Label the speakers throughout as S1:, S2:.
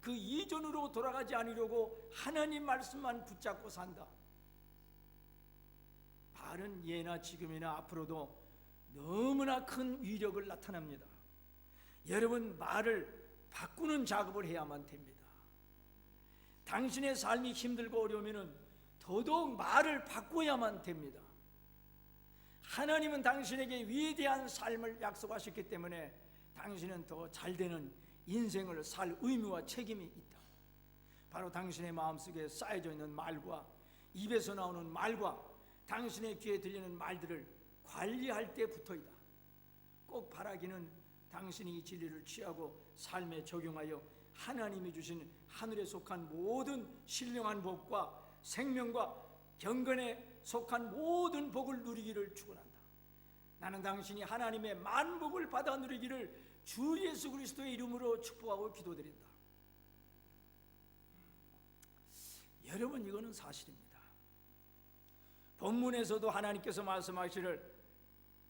S1: 그 이전으로 돌아가지 않으려고 하나님 말씀만 붙잡고 산다. 말은 예나 지금이나 앞으로도 너무나 큰 위력을 나타납니다. 여러분, 말을 바꾸는 작업을 해야만 됩니다. 당신의 삶이 힘들고 어려우면 더더욱 말을 바꿔야만 됩니다. 하나님은 당신에게 위대한 삶을 약속하셨기 때문에 당신은 더 잘되는 인생을 살 의무와 책임이 있다. 바로 당신의 마음속에 쌓여져 있는 말과 입에서 나오는 말과 당신의 귀에 들리는 말들을 관리할 때부터이다. 꼭 바라기는 당신이 이 진리를 취하고 삶에 적용하여 하나님이 주신 하늘에 속한 모든 신령한 복과 생명과 경건에 속한 모든 복을 누리기를 축원한다. 나는 당신이 하나님의 만복을 받아 누리기를 주 예수 그리스도의 이름으로 축복하고 기도드린다. 여러분, 이거는 사실입니다. 본문에서도 하나님께서 말씀하시기를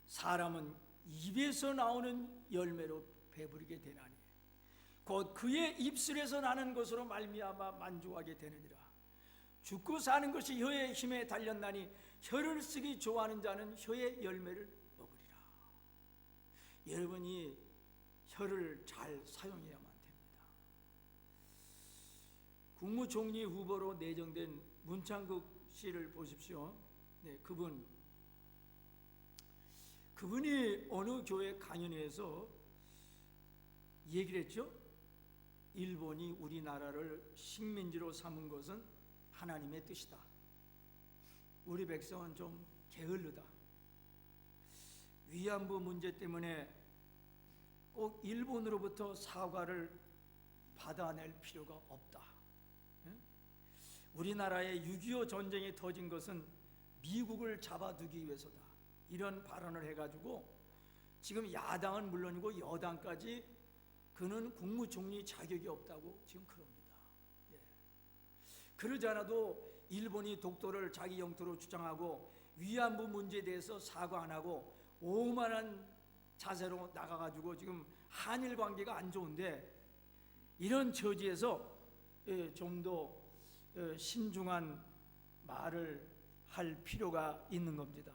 S1: 사람은 입에서 나오는 열매로 배부르게 되나니 곧 그의 입술에서 나는 것으로 말미암아 만족하게 되느니라. 죽고 사는 것이 혀의 힘에 달렸나니 혀를 쓰기 좋아하는 자는 혀의 열매를 먹으리라. 여러분이 혀를 잘 사용해야만 됩니다. 국무총리 후보로 내정된 문창극 씨를 보십시오. 네, 그분이 어느 교회 강연회에서 얘기를 했죠. 일본이 우리나라를 식민지로 삼은 것은 하나님의 뜻이다. 우리 백성은 좀 게을르다. 위안부 문제 때문에 꼭 일본으로부터 사과를 받아낼 필요가 없다. 우리나라의 6.25 전쟁이 터진 것은 미국을 잡아두기 위해서다. 이런 발언을 해가지고 지금 야당은 물론이고 여당까지 그는 국무총리 자격이 없다고 지금 그럽니다. 그러지 않아도 일본이 독도를 자기 영토로 주장하고 위안부 문제에 대해서 사과 안 하고 오만한 자세로 나가가지고 지금 한일 관계가 안 좋은데 이런 처지에서 좀 더 신중한 말을 할 필요가 있는 겁니다.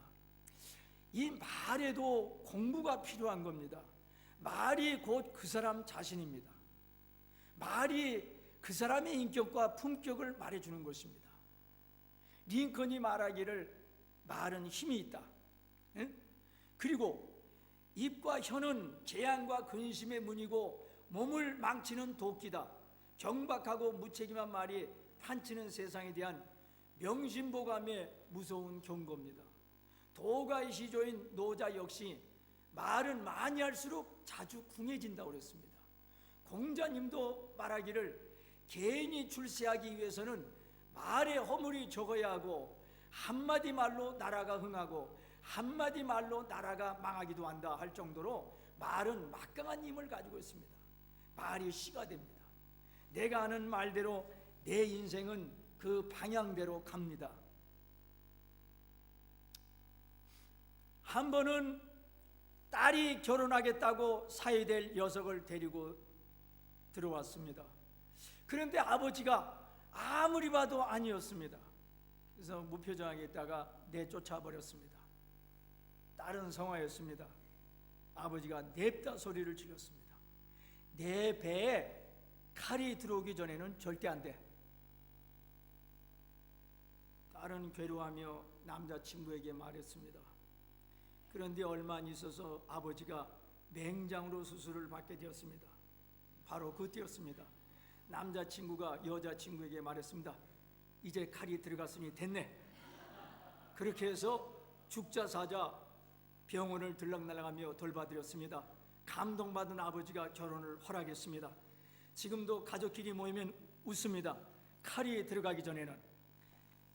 S1: 이 말에도 공부가 필요한 겁니다. 말이 곧 그 사람 자신입니다. 말이 그 사람의 인격과 품격을 말해주는 것입니다. 링컨이 말하기를 말은 힘이 있다. 그리고 입과 혀는 재앙과 근심의 문이고 몸을 망치는 도끼다. 경박하고 무책임한 말이 판치는 세상에 대한 명심보감의 무서운 경고입니다. 도가의 시조인 노자 역시 말은 많이 할수록 자주 궁해진다고 그랬습니다. 공자님도 말하기를 개인이 출세하기 위해서는 말의 허물이 적어야 하고 한마디 말로 나라가 흥하고 한마디 말로 나라가 망하기도 한다 할 정도로 말은 막강한 힘을 가지고 있습니다. 말이 씨가 됩니다. 내가 하는 말대로 내 인생은 그 방향대로 갑니다. 한 번은 딸이 결혼하겠다고 사회될 녀석을 데리고 들어왔습니다. 그런데 아버지가 아무리 봐도 아니었습니다. 그래서 무표정하게 있다가 내쫓아 버렸습니다. 딸은 성화였습니다. 아버지가 냅다 소리를 질렀습니다. 내 배에 칼이 들어오기 전에는 절대 안 돼. 딸은 괴로워하며 남자친구에게 말했습니다. 그런데 얼마 안 있어서 아버지가 맹장으로 수술을 받게 되었습니다. 바로 그때였습니다. 남자친구가 여자친구에게 말했습니다. 이제 칼이 들어갔으니 됐네. 그렇게 해서 죽자 사자 병원을 들락날락하며 돌봐드렸습니다. 감동받은 아버지가 결혼을 허락했습니다. 지금도 가족끼리 모이면 웃습니다. 칼이 들어가기 전에는.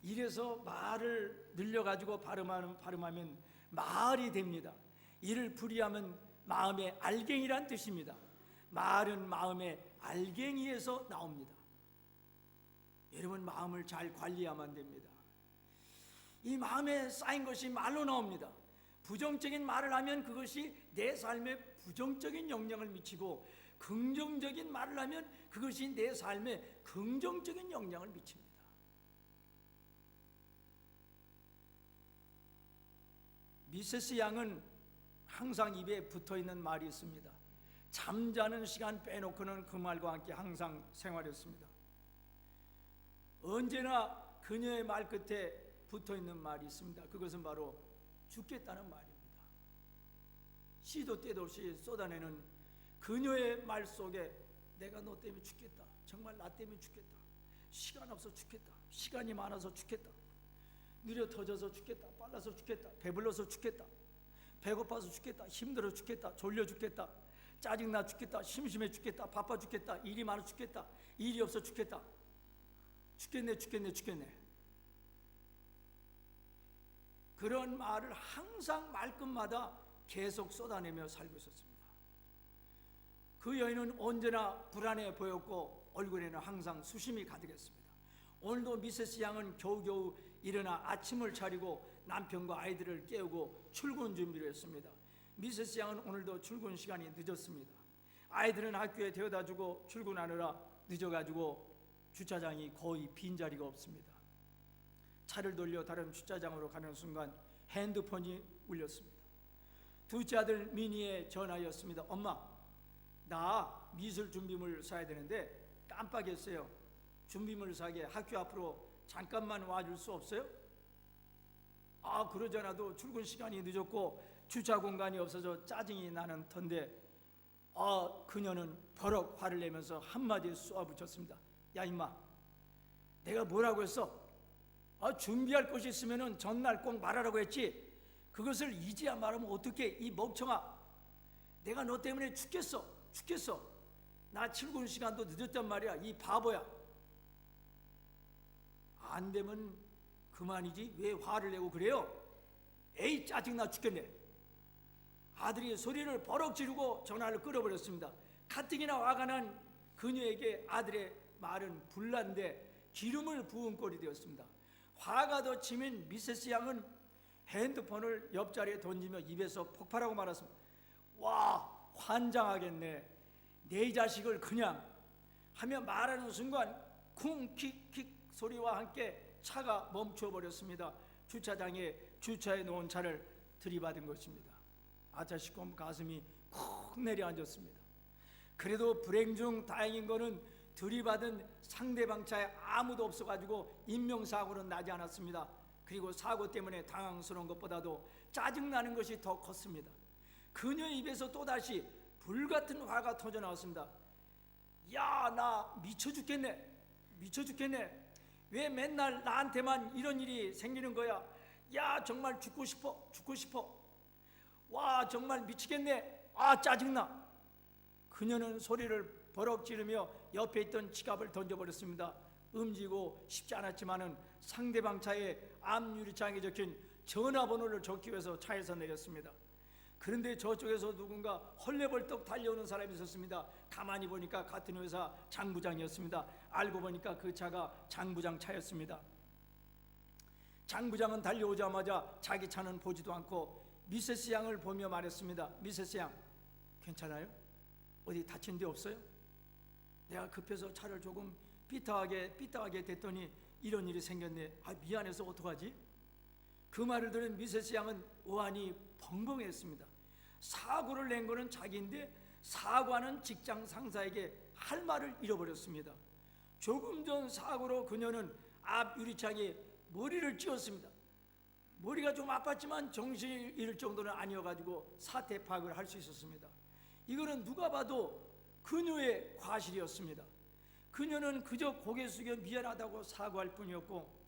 S1: 이래서 말을 늘려가지고 발음하면 말이 됩니다. 이를 풀이하면 마음의 알갱이란 뜻입니다. 말은 마음의 알갱이에서 나옵니다. 여러분, 마음을 잘 관리해야만 됩니다. 이 마음에 쌓인 것이 말로 나옵니다. 부정적인 말을 하면 그것이 내 삶에 부정적인 영향을 미치고 긍정적인 말을 하면 그것이 내 삶에 긍정적인 영향을 미칩니다. 미세스 양은 항상 입에 붙어있는 말이 있습니다. 잠자는 시간 빼놓고는 그 말과 함께 항상 생활했습니다. 언제나 그녀의 말 끝에 붙어있는 말이 있습니다. 그것은 바로 죽겠다는 말입니다. 시도 때도 없이 쏟아내는 그녀의 말 속에 내가 너 때문에 죽겠다, 정말 나 때문에 죽겠다, 시간 없어 죽겠다, 시간이 많아서 죽겠다, 느려 터져서 죽겠다, 빨라서 죽겠다, 배불러서 죽겠다, 배고파서 죽겠다, 힘들어 죽겠다, 졸려 죽겠다, 짜증나 죽겠다, 심심해 죽겠다, 바빠 죽겠다, 일이 많아 죽겠다, 일이 없어 죽겠다, 죽겠네. 그런 말을 항상 말끝마다 계속 쏟아내며 살고 있었습니다. 그 여인은 언제나 불안해 보였고 얼굴에는 항상 수심이 가득했습니다. 오늘도 미세스 양은 겨우겨우 일어나 아침을 차리고 남편과 아이들을 깨우고 출근 준비를 했습니다. 미세스 양은 오늘도 출근 시간이 늦었습니다. 아이들은 학교에 데려다주고 출근하느라 늦어가지고 주차장이 거의 빈자리가 없습니다. 차를 돌려 다른 주차장으로 가는 순간 핸드폰이 울렸습니다. 둘째 아들 미니에 전화였습니다. 엄마, 나 미술 준비물 사야 되는데 깜빡했어요. 준비물 사게 학교 앞으로 잠깐만 와줄 수 없어요? 그러잖아도 출근 시간이 늦었고 주차 공간이 없어서 짜증이 나는 터인데 그녀는 버럭 화를 내면서 한마디 쏘아붙였습니다. 야 임마, 내가 뭐라고 했어? 준비할 것이 있으면 전날 꼭 말하라고 했지. 그것을 이제야 말하면 어떡해? 이 멍청아, 내가 너 때문에 죽겠어. 나 출근 시간도 늦었단 말이야. 이 바보야. 안 되면 그만이지 왜 화를 내고 그래요? 에이, 짜증나 죽겠네. 아들이 소리를 버럭 지르고 전화를 끊어버렸습니다. 가뜩이나 화가 난 그녀에게 아들의 말은 불난데 기름을 부은 꼴이 되었습니다. 화가 더 치민 미세스 양은 핸드폰을 옆자리에 던지며 입에서 폭발하고 말았습니다. 와, 환장하겠네. 내 자식을 그냥 하며 말하는 순간 쿵킥킥 소리와 함께 차가 멈춰버렸습니다. 주차장에 주차해 놓은 차를 들이받은 것입니다. 아차시콤 가슴이 쿵 내려앉았습니다. 그래도 불행 중 다행인 거는 들이받은 상대방 차에 아무도 없어가지고 인명사고는 나지 않았습니다. 그리고 사고 때문에 당황스러운 것보다도 짜증나는 것이 더 컸습니다. 그녀의 입에서 또다시 불같은 화가 터져나왔습니다. 야, 나 미쳐 죽겠네. 왜 맨날 나한테만 이런 일이 생기는 거야? 야, 정말 죽고 싶어. 와, 정말 미치겠네. 짜증나. 그녀는 소리를 버럭 지르며 옆에 있던 지갑을 던져버렸습니다. 움직이고 싶지 않았지만은 상대방 차에 앞유리창에 적힌 전화번호를 적기 위해서 차에서 내렸습니다. 그런데 저쪽에서 누군가 헐레벌떡 달려오는 사람이 있었습니다. 가만히 보니까 같은 회사 장부장이었습니다. 알고 보니까 그 차가 장부장 차였습니다. 장부장은 달려오자마자 자기 차는 보지도 않고 미세스 양을 보며 말했습니다. 미세스 양, 괜찮아요? 어디 다친 데 없어요? 내가 급해서 차를 조금 삐딱하게 됐더니 이런 일이 생겼네. 미안해서 어떡하지? 그 말을 들은 미세스 양은 우환이 벙벙했습니다. 사고를 낸 거는 자기인데 사과는 직장 상사에게 할 말을 잃어버렸습니다. 조금 전 사고로 그녀는 앞 유리창에 머리를 찧었습니다. 머리가 좀 아팠지만 정신이 잃을 정도는 아니어가지고 사태 파악을 할 수 있었습니다. 이거는 누가 봐도 그녀의 과실이었습니다. 그녀는 그저 고개 숙여 미안하다고 사과할 뿐이었고,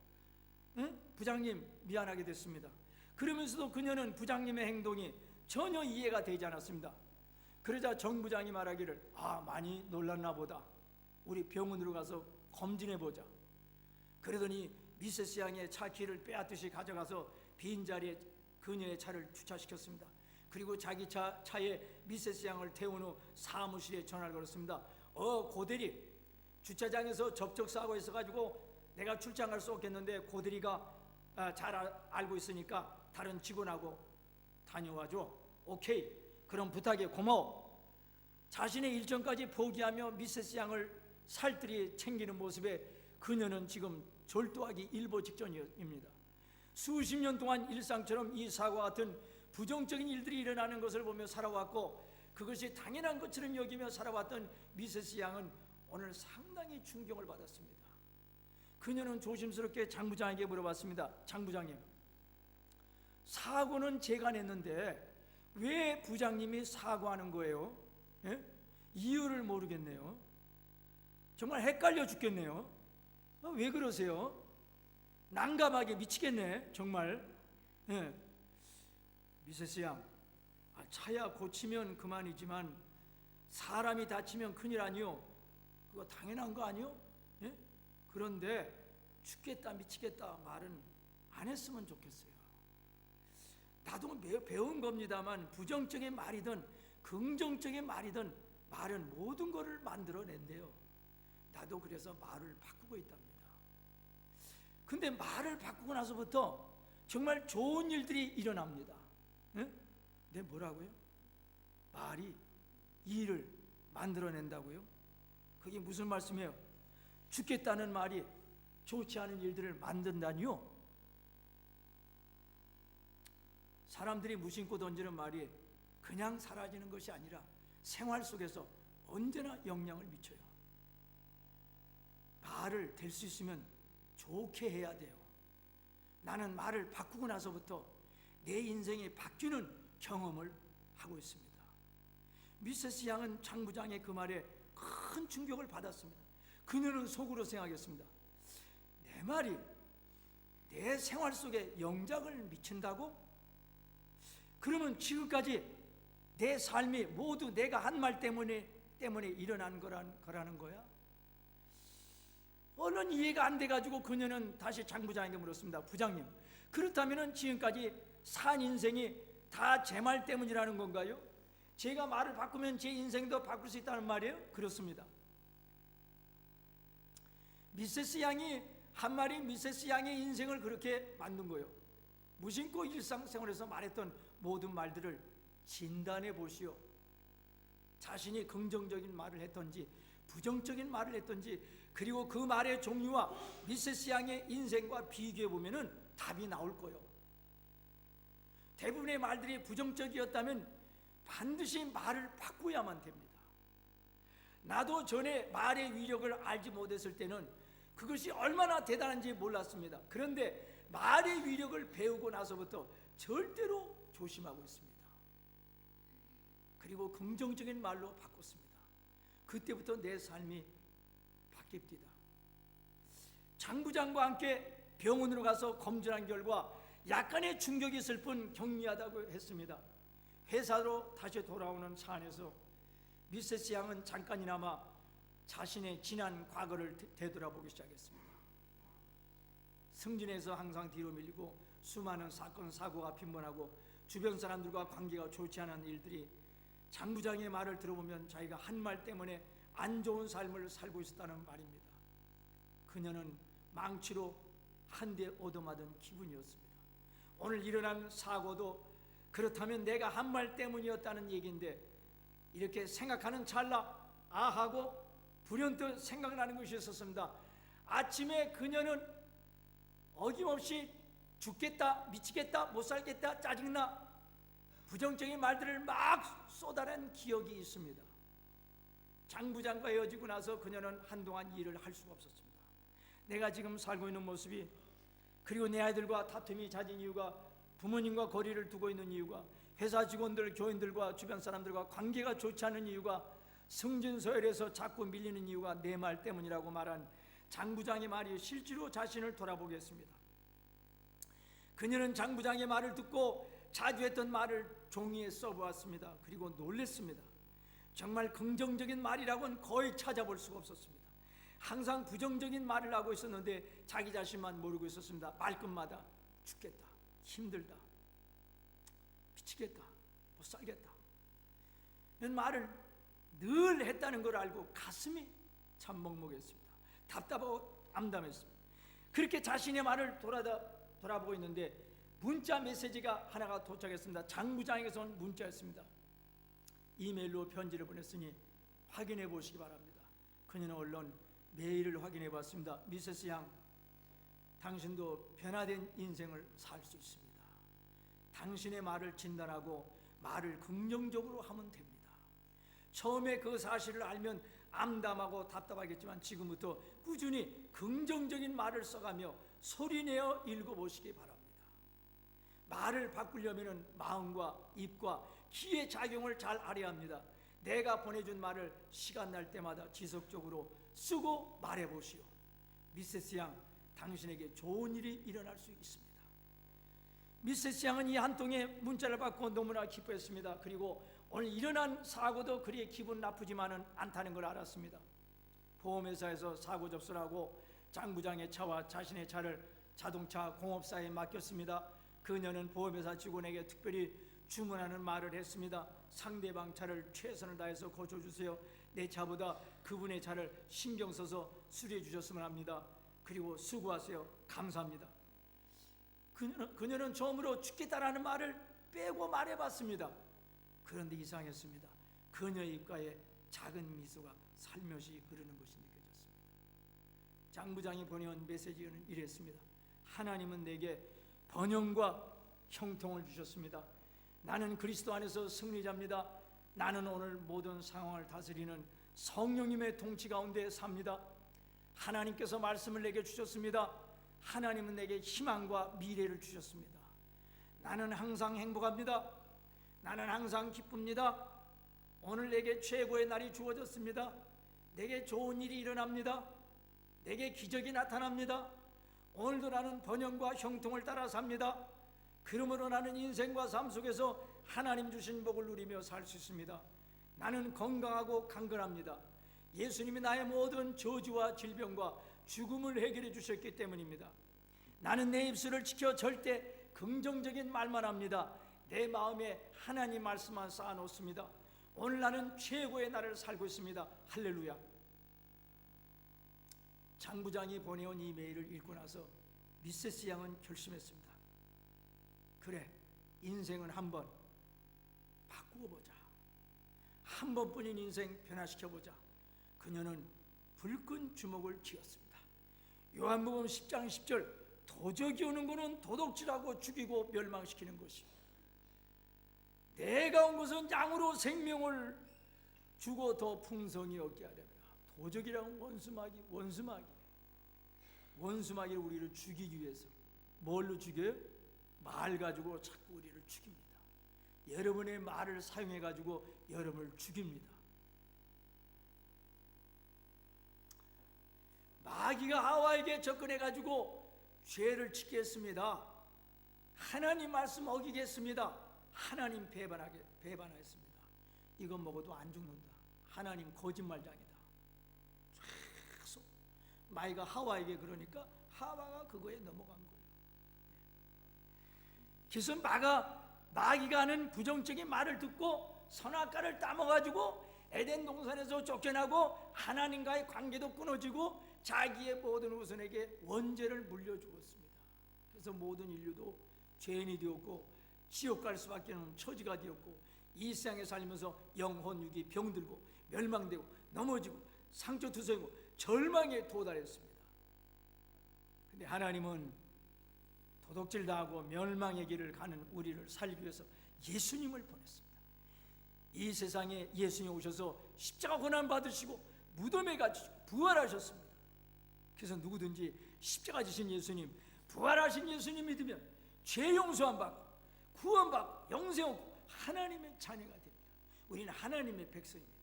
S1: 부장님 미안하게 됐습니다. 그러면서도 그녀는 부장님의 행동이 전혀 이해가 되지 않았습니다. 그러자 정 부장이 말하기를 많이 놀랐나 보다. 우리 병원으로 가서 검진해보자. 그러더니 미세스 양의 차 키를 빼앗듯이 가져가서 빈자리에 그녀의 차를 주차시켰습니다. 그리고 자기 차에 미세스 양을 태운 후 사무실에 전화를 걸었습니다. 고대리, 주차장에서 접촉사고 있어가지고 내가 출장 갈 수 없겠는데 고대리가 잘 알고 있으니까 다른 직원하고 다녀와줘. 오케이, 그럼 부탁해, 고마워. 자신의 일정까지 포기하며 미세스 양을 살뜰히 챙기는 모습에 그녀는 지금 졸도하기 일보 직전입니다. 수십 년 동안 일상처럼 이 사고와 같은 부정적인 일들이 일어나는 것을 보며 살아왔고 그것이 당연한 것처럼 여기며 살아왔던 미세스 양은 오늘 상당히 충격을 받았습니다. 그녀는 조심스럽게 장부장에게 물어봤습니다. 장부장님, 사고는 제가 냈는데 왜 부장님이 사과하는 거예요? 예? 이유를 모르겠네요. 정말 헷갈려 죽겠네요. 왜 그러세요? 난감하게 미치겠네 정말. 예. 미세스 양, 차야 고치면 그만이지만 사람이 다치면 큰일 아니요? 그거 당연한 거 아니요? 예? 그런데 죽겠다 미치겠다 말은 안 했으면 좋겠어요. 나도 배운 겁니다만 부정적인 말이든 긍정적인 말이든 말은 모든 것을 만들어낸대요. 나도 그래서 말을 바꾸고 있답니다. 근데 말을 바꾸고 나서부터 정말 좋은 일들이 일어납니다. 네? 네, 뭐라고요? 말이 일을 만들어낸다고요? 그게 무슨 말씀이에요? 죽겠다는 말이 좋지 않은 일들을 만든다니요? 사람들이 무심코 던지는 말이 그냥 사라지는 것이 아니라 생활 속에서 언제나 영향을 미쳐요. 말을 될 수 있으면 좋게 해야 돼요. 나는 말을 바꾸고 나서부터 내 인생이 바뀌는 경험을 하고 있습니다. 미세스 양은 장부장의 그 말에 큰 충격을 받았습니다. 그녀는 속으로 생각했습니다. 내 말이 내 생활 속에 영향을 미친다고? 그러면 지금까지 내 삶이 모두 내가 한 말 때문에 일어난 거라는 거야? 얼른 이해가 안 돼가지고 그녀는 다시 장부장에게 물었습니다. 부장님, 그렇다면 지금까지 산 인생이 다 제 말 때문이라는 건가요? 제가 말을 바꾸면 제 인생도 바꿀 수 있다는 말이에요? 그렇습니다. 미세스 양이 한 말이 미세스 양의 인생을 그렇게 만든 거예요. 무심코 일상생활에서 말했던 모든 말들을 진단해 보시오. 자신이 긍정적인 말을 했던지 부정적인 말을 했던지, 그리고 그 말의 종류와 미세스 양의 인생과 비교해 보면은 답이 나올 거예요. 대부분의 말들이 부정적이었다면 반드시 말을 바꾸어야만 됩니다. 나도 전에 말의 위력을 알지 못했을 때는 그것이 얼마나 대단한지 몰랐습니다. 그런데 말의 위력을 배우고 나서부터 절대로 조심하고 있습니다. 그리고 긍정적인 말로 바꿨습니다. 그때부터 내 삶이 바뀝니다. 장부장과 함께 병원으로 가서 검진한 결과 약간의 충격이 있을 뿐 경미하다고 했습니다. 회사로 다시 돌아오는 차 안에서 미세스 양은 잠깐이나마 자신의 지난 과거를 되돌아보기 시작했습니다. 승진에서 항상 뒤로 밀리고 수많은 사건 사고가 빈번하고 주변 사람들과 관계가 좋지 않은 일들이 장부장의 말을 들어보면 자기가 한 말 때문에 안 좋은 삶을 살고 있었다는 말입니다. 그녀는 망치로 한 대 얻어맞은 기분이었습니다. 오늘 일어난 사고도 그렇다면 내가 한 말 때문이었다는 얘기인데, 이렇게 생각하는 찰나 아하고 불현듯 생각나는 것이 있었습니다. 아침에 그녀는 어김없이 죽겠다, 미치겠다, 못 살겠다, 짜증나, 부정적인 말들을 막 쏟아낸 기억이 있습니다. 장부장과 헤어지고 나서 그녀는 한동안 일을 할 수가 없었습니다. 내가 지금 살고 있는 모습이, 그리고 내 아이들과 다툼이 잦은 이유가, 부모님과 거리를 두고 있는 이유가, 회사 직원들, 교인들과 주변 사람들과 관계가 좋지 않은 이유가, 승진서열에서 자꾸 밀리는 이유가 내 말 때문이라고 말한 장부장의 말이 실제로 자신을 돌아보게 했습니다. 그녀는 장부장의 말을 듣고 자주 했던 말을 종이에 써보았습니다. 그리고 놀랬습니다. 정말 긍정적인 말이라고는 거의 찾아볼 수가 없었습니다. 항상 부정적인 말을 하고 있었는데 자기 자신만 모르고 있었습니다. 말끝마다 죽겠다, 힘들다, 미치겠다, 못 살겠다 이런 말을 늘 했다는 걸 알고 가슴이 참 먹먹했습니다. 답답하고 암담했습니다. 그렇게 자신의 말을 돌아보고 있는데 문자 메시지가 하나가 도착했습니다. 장부장에게서 온 문자였습니다. 이메일로 편지를 보냈으니 확인해 보시기 바랍니다. 그녀는 얼른 메일을 확인해 봤습니다. 미세스 양, 당신도 변화된 인생을 살 수 있습니다. 당신의 말을 진단하고 말을 긍정적으로 하면 됩니다. 처음에 그 사실을 알면 암담하고 답답하겠지만 지금부터 꾸준히 긍정적인 말을 써가며 소리내어 읽어보시기 바랍니다. 말을 바꾸려면 마음과 입과 귀의 작용을 잘 알아야 합니다. 내가 보내준 말을 시간 날 때마다 지속적으로 쓰고 말해보시오. 미세스 양, 당신에게 좋은 일이 일어날 수 있습니다. 미세스 양은 이 한 통의 문자를 받고 너무나 기뻐했습니다. 그리고 오늘 일어난 사고도 그리 기분 나쁘지만은 않다는 걸 알았습니다. 보험회사에서 사고 접수를 하고 장 부장의 차와 자신의 차를 자동차 공업사에 맡겼습니다. 그녀는 보험회사 직원에게 특별히 주문하는 말을 했습니다. 상대방 차를 최선을 다해서 고쳐주세요. 내 차보다 그분의 차를 신경 써서 수리해 주셨으면 합니다. 그리고 수고하세요. 감사합니다. 그녀는 처음으로 죽겠다라는 말을 빼고 말해봤습니다. 그런데 이상했습니다. 그녀의 입가에 작은 미소가 살며시 흐르는 것이 느껴졌습니다. 장 부장이 보내온 메시지는 이랬습니다. 하나님은 내게 번영과 형통을 주셨습니다. 나는 그리스도 안에서 승리자입니다. 나는 오늘 모든 상황을 다스리는 성령님의 통치 가운데 삽니다. 하나님께서 말씀을 내게 주셨습니다. 하나님은 내게 희망과 미래를 주셨습니다. 나는 항상 행복합니다. 나는 항상 기쁩니다. 오늘 내게 최고의 날이 주어졌습니다. 내게 좋은 일이 일어납니다. 내게 기적이 나타납니다. 오늘도 나는 번영과 형통을 따라 삽니다. 그러므로 나는 인생과 삶 속에서 하나님 주신 복을 누리며 살 수 있습니다. 나는 건강하고 강건합니다. 예수님이 나의 모든 저주와 질병과 죽음을 해결해 주셨기 때문입니다. 나는 내 입술을 지켜 절대 긍정적인 말만 합니다. 내 마음에 하나님 말씀만 쌓아놓습니다. 오늘 나는 최고의 날을 살고 있습니다. 할렐루야. 장 부장이 보내온 이메일을 읽고 나서 미세스 양은 결심했습니다. 그래, 인생은 한번 바꾸어 보자. 한 번뿐인 인생 변화시켜보자. 그녀는 불끈 주먹을 쥐었습니다. 요한복음 10장 10절, 도적이 오는 것은 도둑질하고 죽이고 멸망시키는 것이요, 내가 온 것은 양으로 생명을 주고 더 풍성히 얻게 하려면. 도적이란 원수마귀를 우리를 죽이기 위해서 뭘로 죽여요? 말 가지고 자꾸 우리를 죽입니다. 여러분의 말을 사용해 가지고 여러분을 죽입니다. 마귀가 하와에게 접근해 가지고 죄를 짓게 했습니다. 하나님 말씀 어기겠습니다. 하나님 배반하였습니다. 이건 먹어도 안 죽는다. 하나님 거짓말장이다. 계속 마귀가 하와에게 그러니까 하와가 그거에 넘어간 거예요. 그래서 마귀가 하는 부정적인 말을 듣고 선악과를 따먹어가지고 에덴 동산에서 쫓겨나고 하나님과의 관계도 끊어지고 자기의 모든 후손에게 원죄를 물려주었습니다. 그래서 모든 인류도 죄인이 되었고 지옥 갈 수밖에 없는 처지가 되었고 이 세상에 살면서 영혼육이 병들고 멸망되고 넘어지고 상처투성이고 절망에 도달했습니다. 근데 하나님은 도둑질 당하고 멸망의 길을 가는 우리를 살리기 위해서 예수님을 보냈습니다. 이 세상에 예수님이 오셔서 십자가 고난 받으시고 무덤에 갇히시고 부활하셨습니다. 그래서 누구든지 십자가 지신 예수님, 부활하신 예수님 믿으면 죄 용서함 받고 구원받고 영생 얻고 하나님의 자녀가 됩니다. 우리는 하나님의 백성입니다.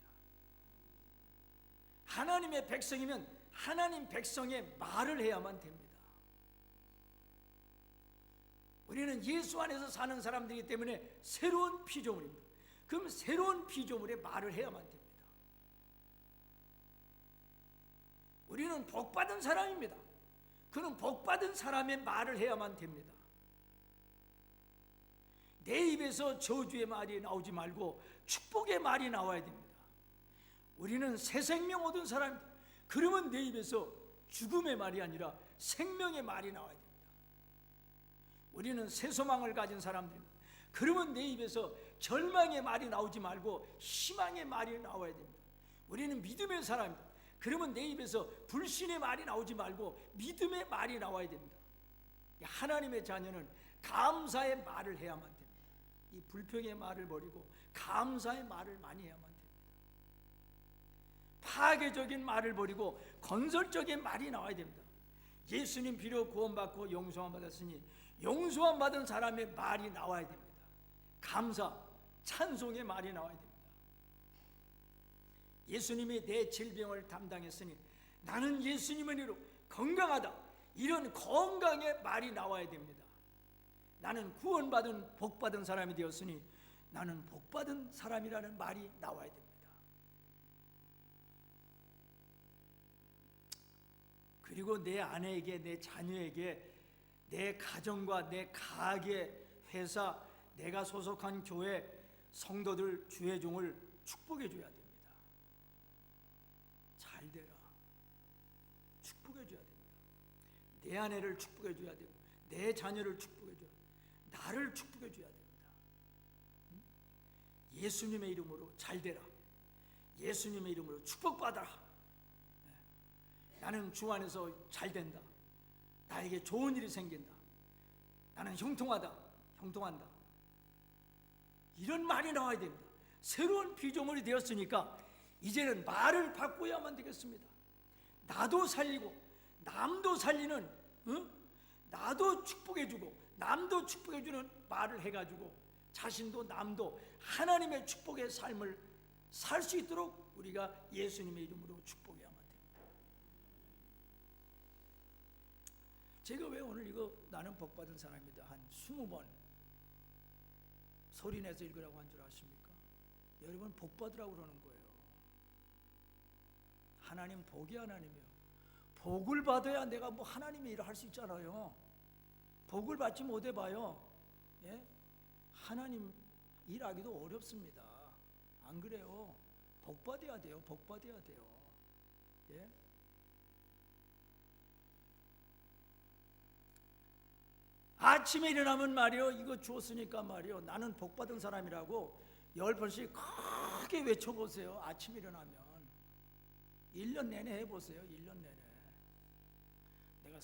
S1: 하나님의 백성이면 하나님 백성의 말을 해야만 됩니다. 우리는 예수 안에서 사는 사람들이기 때문에 새로운 피조물입니다. 그럼 새로운 피조물의 말을 해야만 됩니다. 우리는 복받은 사람입니다. 그는 복받은 사람의 말을 해야만 됩니다. 내 입에서 저주의 말이 나오지 말고 축복의 말이 나와야 됩니다. 우리는 새 생명 얻은 사람입니다. 그러면 내 입에서 죽음의 말이 아니라 생명의 말이 나와야 됩니다. 우리는 새 소망을 가진 사람들입니다. 그러면 내 입에서 절망의 말이 나오지 말고 희망의 말이 나와야 됩니다. 우리는 믿음의 사람입니다. 그러면 내 입에서 불신의 말이 나오지 말고 믿음의 말이 나와야 됩니다. 하나님의 자녀는 감사의 말을 해야만 됩니다. 이 불평의 말을 버리고 감사의 말을 많이 해야만 됩니다. 파괴적인 말을 버리고 건설적인 말이 나와야 됩니다. 예수님 비로 구원받고 용서함 받았으니 용서함 받은 사람의 말이 나와야 됩니다. 감사, 찬송의 말이 나와야 됩니다. 예수님이 내 질병을 담당했으니 나는 예수님의 이로 건강하다, 이런 건강의 말이 나와야 됩니다. 나는 구원받은 복받은 사람이 되었으니 나는 복받은 사람이라는 말이 나와야 됩니다. 그리고 내 아내에게, 내 자녀에게, 내 가정과 내 가게, 회사, 내가 소속한 교회 성도들, 주의 종을 축복해 줘야 됩니다. 잘 되라, 축복해 줘야 됩니다. 내 아내를 축복해 줘야 되고 내 자녀를 축복해 줘야 됩니다. 나를 축복해 줘야 됩니다. 예수님의 이름으로 잘 되라, 예수님의 이름으로 축복받아라. 나는 주 안에서 잘 된다, 나에게 좋은 일이 생긴다, 나는 형통하다, 형통한다, 이런 말이 나와야 됩니다. 새로운 피조물이 되었으니까 이제는 말을 바꿔야만 되겠습니다. 나도 살리고 남도 살리는, 나도 축복해주고 남도 축복해주는 말을 해가지고 자신도 남도 하나님의 축복의 삶을 살 수 있도록 우리가 예수님의 이름으로 축복해야만 됩니다. 제가 왜 오늘 이거 나는 복받은 사람이다 한 20번 소리내서 읽으라고 한 줄 아십니까? 여러분 복받으라고 그러는 거예요. 하나님 복이 하나님이에요. 복을 받아야 내가 뭐 하나님의 일을 할 수 있잖아요. 복을 받지 못해 봐요. 예? 하나님 일하기도 어렵습니다. 안 그래요? 복 받아야 돼요. 복 받아야 돼요. 예? 아침에 일어나면 말이요, 이거 주었으니까 말이요, 나는 복 받은 사람이라고 10번씩 크게 외쳐보세요. 아침에 일어나면 1년 내내 해보세요. 1년 내내. 내가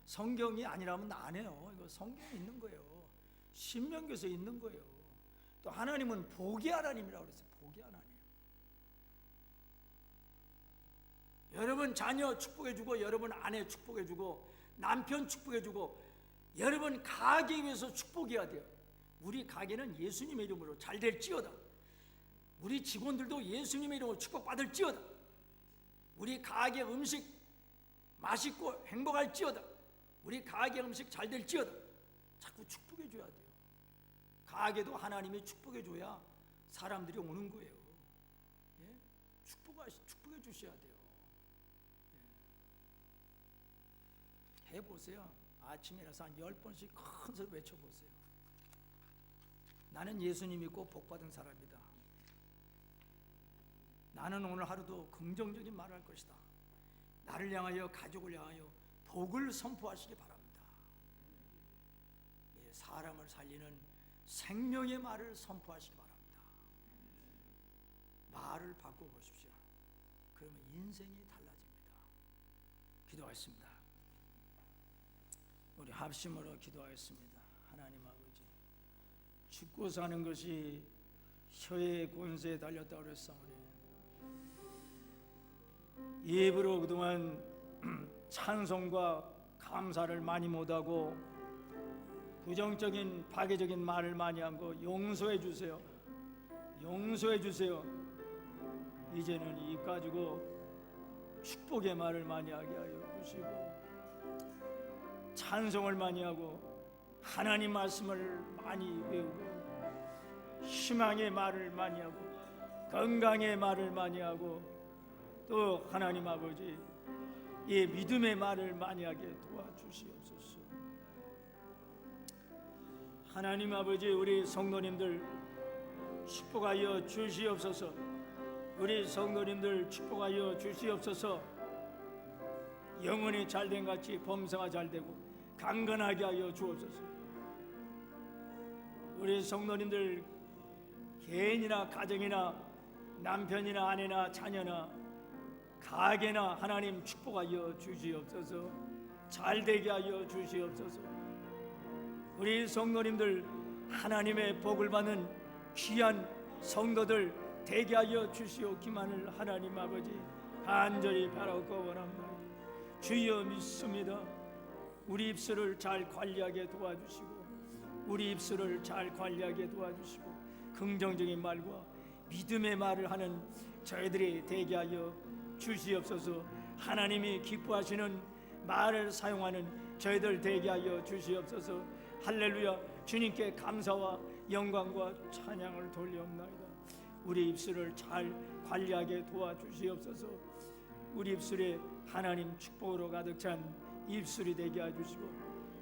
S1: 성경이 아니라면 안 해요. 이거 성경에 있는 거예요. 신명기에서 있는 거예요. 또 하나님은 복의 하나님이라고 그랬어요. 복의 하나님. 여러분 자녀 축복해주고, 여러분 아내 축복해주고, 남편 축복해주고, 여러분 가게 위해서 축복해야 돼요. 우리 가게는 예수님의 이름으로 잘 될지어다. 우리 직원들도 예수님의 이름으로 축복받을지어다. 우리 가게 음식 맛있고 행복할지어다. 우리 가게 음식 잘 될지어다. 자꾸 축복해 줘야 돼요. 가게도 하나님이 축복해 줘야 사람들이 오는 거예요. 예? 축복해 주셔야 돼요. 예. 해보세요. 아침에 일어나서 한 10번씩 큰 소리 외쳐보세요. 나는 예수님 믿고 복받은 사람이다. 나는 오늘 하루도 긍정적인 말을 할 것이다. 나를 향하여, 가족을 향하여 복을 선포하시기 바랍니다. 예, 사람을 살리는 생명의 말을 선포하시기 바랍니다. 말을 바꿔보십시오. 그러면 인생이 달라집니다. 기도하겠습니다. 우리 합심으로 기도하겠습니다. 하나님 아버지, 죽고 사는 것이 혀의 권세에 달렸다고 그랬사오니 입으로 그동안 찬송과 감사를 많이 못하고 부정적인 파괴적인 말을 많이 한 거 용서해 주세요. 용서해 주세요. 이제는 입 가지고 축복의 말을 많이 하게 하여 주시고, 찬송을 많이 하고 하나님 말씀을 많이 외우고, 희망의 말을 많이 하고 건강의 말을 많이 하고, 또 하나님 아버지 이 믿음의 말을 많이 하게 도와주시옵소서. 하나님 아버지, 우리 성도님들 축복하여 주시옵소서. 우리 성도님들 축복하여 주시옵소서. 영혼이 잘된 같이 범사가 잘되고 강건하게 하여 주옵소서. 우리 성도님들 개인이나 가정이나 남편이나 아내나 자녀나 가게나 하나님 축복하여 주시옵소서. 잘되게 하여 주시옵소서. 우리 성도님들 하나님의 복을 받는 귀한 성도들 되게 하여 주시옵기만을 하나님 아버지 간절히 바라고 원합니다. 주여 믿습니다. 우리 입술을 잘 관리하게 도와주시고 우리 입술을 잘 관리하게 도와주시고 긍정적인 말과 믿음의 말을 하는 저희들이 되게 하여 주시옵소서. 하나님이 기뻐하시는 말을 사용하는 저희들 되게 하여 주시옵소서. 할렐루야. 주님께 감사와 영광과 찬양을 돌려옵나이다. 우리 입술을 잘 관리하게 도와주시옵소서. 우리 입술에 하나님 축복으로 가득 찬 입술이 되게 해주시고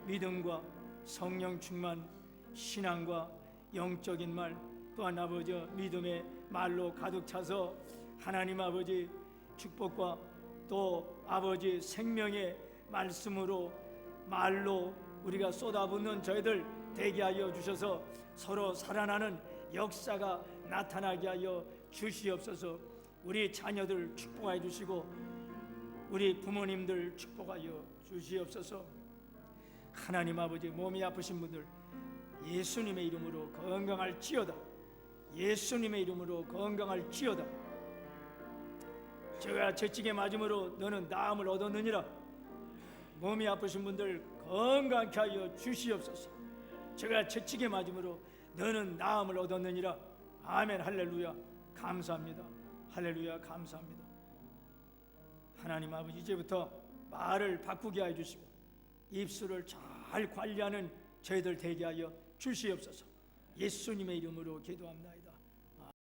S1: 믿음과 성령 충만, 신앙과 영적인 말, 또한 아버지 믿음의 말로 가득 차서 하나님 아버지 축복과 또 아버지 생명의 말씀으로 말로 우리가 쏟아붓는 저희들 되게 하여 주셔서 서로 살아나는 역사가 나타나게 하여 주시옵소서. 우리 자녀들 축복하여 주시고 우리 부모님들 축복하여 주시옵소서. 하나님 아버지 몸이 아프신 분들 예수님의 이름으로 건강할지어다. 예수님의 이름으로 건강할지어다. 제가 채찍에 맞음으로 너는 나음을 얻었느니라. 몸이 아프신 분들 건강케 하여 주시옵소서. 제가 채찍에 맞음으로 너는 나음을 얻었느니라. 아멘. 할렐루야. 감사합니다. 할렐루야. 감사합니다. 하나님 아버지 이제부터 말을 바꾸게 하여 주시고 입술을 잘 관리하는 저희들 되게 하여 주시옵소서. 예수님의 이름으로 기도합니다.